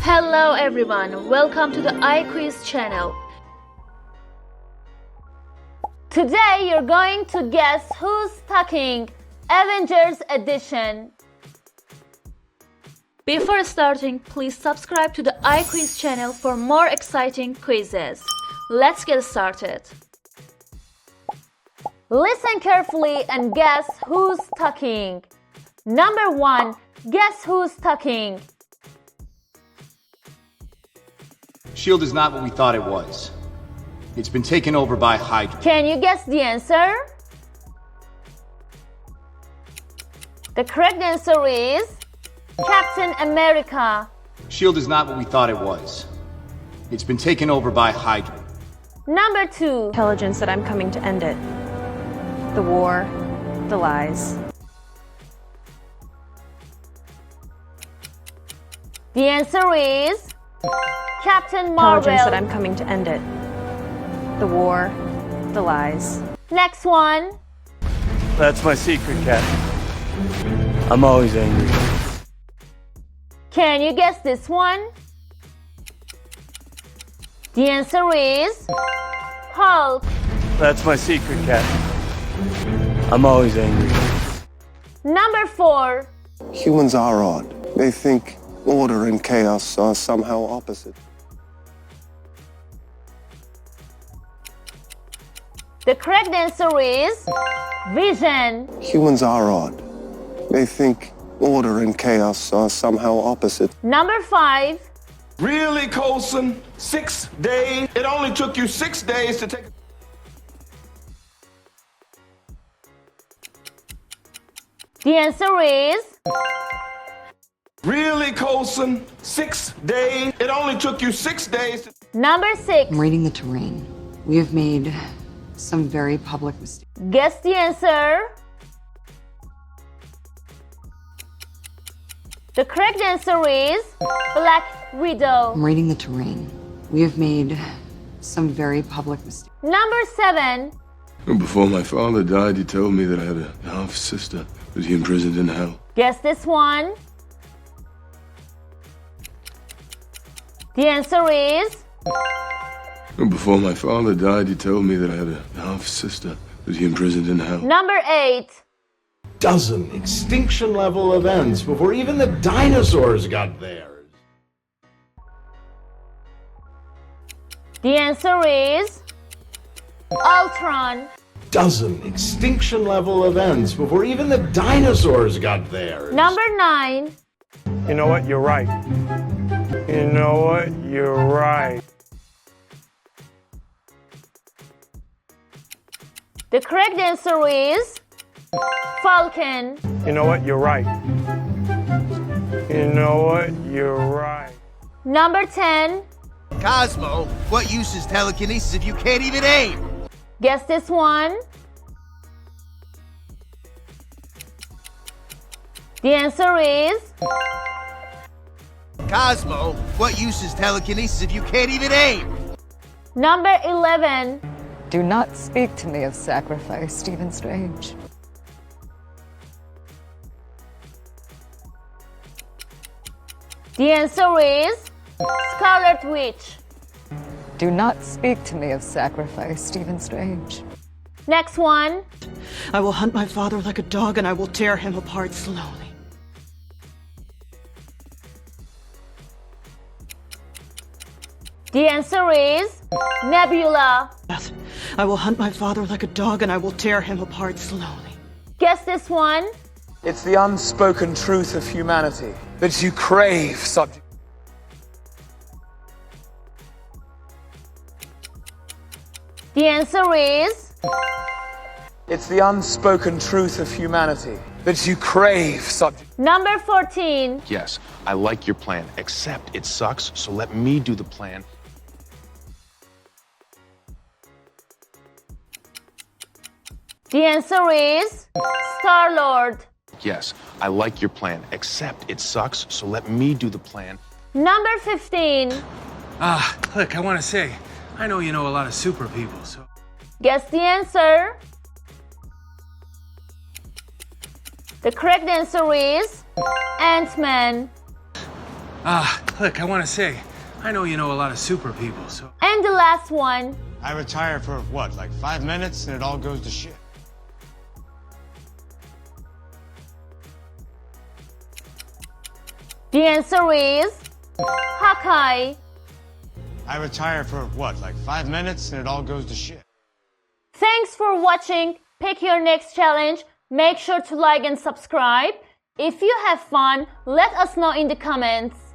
Hello everyone, welcome to the iQuiz channel. Today you're going to guess who's talking, Avengers edition. Before starting, please subscribe to the iQuiz channel for more exciting quizzes. Let's get started. Listen carefully and guess who's talking. Number 1, guess who's talking. S.H.I.E.L.D. is not what we thought it was. It's been taken over by Hydra. Can you guess the answer? The correct answer is Captain America. S.H.I.E.L.D. is not what we thought it was. It's been taken over by Hydra. Number 2. Intelligence that I'm coming to end it. The war, the lies. The answer is Captain Marvel. Intelligence that I'm coming to end it. The war, the lies. Next one. That's my secret, Cat. I'm always angry. Can you guess this one? The answer is Hulk. That's my secret, Cat. I'm always angry. Number 4. Humans are odd. They think order and chaos are somehow opposite. The correct answer is Vision. Humans are odd. They think order and chaos are somehow opposite. Number 5. Really, Coulson? 6 days? It only took you 6 days to take... The answer is Really, Coulson? 6 days? It only took you 6 days to... Number 6. I'm reading the terrain. We have made some very public mistakes. Guess the answer. The correct answer is Black Widow. I'm reading the terrain. We have made some very public mistakes. Number 7. Before my father died, he told me that I had a half-sister that he imprisoned in hell. Guess this one. The answer is Before my father died, he told me that I had a half-sister that he imprisoned in hell. Number 8. Dozen extinction-level events before even the dinosaurs got theirs. The answer is Ultron. Dozen extinction-level events before even the dinosaurs got theirs. Number 9. You know what? You're right. You know what? You're right. The correct answer is Falcon. You know what? You're right. You know what? You're right. Number 10. Cosmo, what use is telekinesis if you can't even aim? Guess this one. The answer is Cosmo, what use is telekinesis if you can't even aim? Number 11. Do not speak to me of sacrifice, Stephen Strange. The answer is Scarlet Witch. Do not speak to me of sacrifice, Stephen Strange. Next one. I will hunt my father like a dog and I will tear him apart slowly. The answer is Nebula. I will hunt my father like a dog and I will tear him apart slowly. Guess this one. It's the unspoken truth of humanity that you crave subject. The answer is It's the unspoken truth of humanity that you crave subject. Number 14. Yes, I like your plan, except it sucks, so let me do the plan. The answer is Star-Lord. Yes, I like your plan, except it sucks, so let me do the plan. Number 15. Look, I want to say, I know you know a lot of super people, so... Guess the answer. The correct answer is Ant-Man. Look, I want to say, I know you know a lot of super people, so... And the last one. I retire for what, like 5 minutes and it all goes to shit? The answer is Hawkeye. I retire for what, like 5 minutes and it all goes to shit? Thanks for watching. Pick your next challenge. Make sure to like and subscribe. If you have fun, let us know in the comments.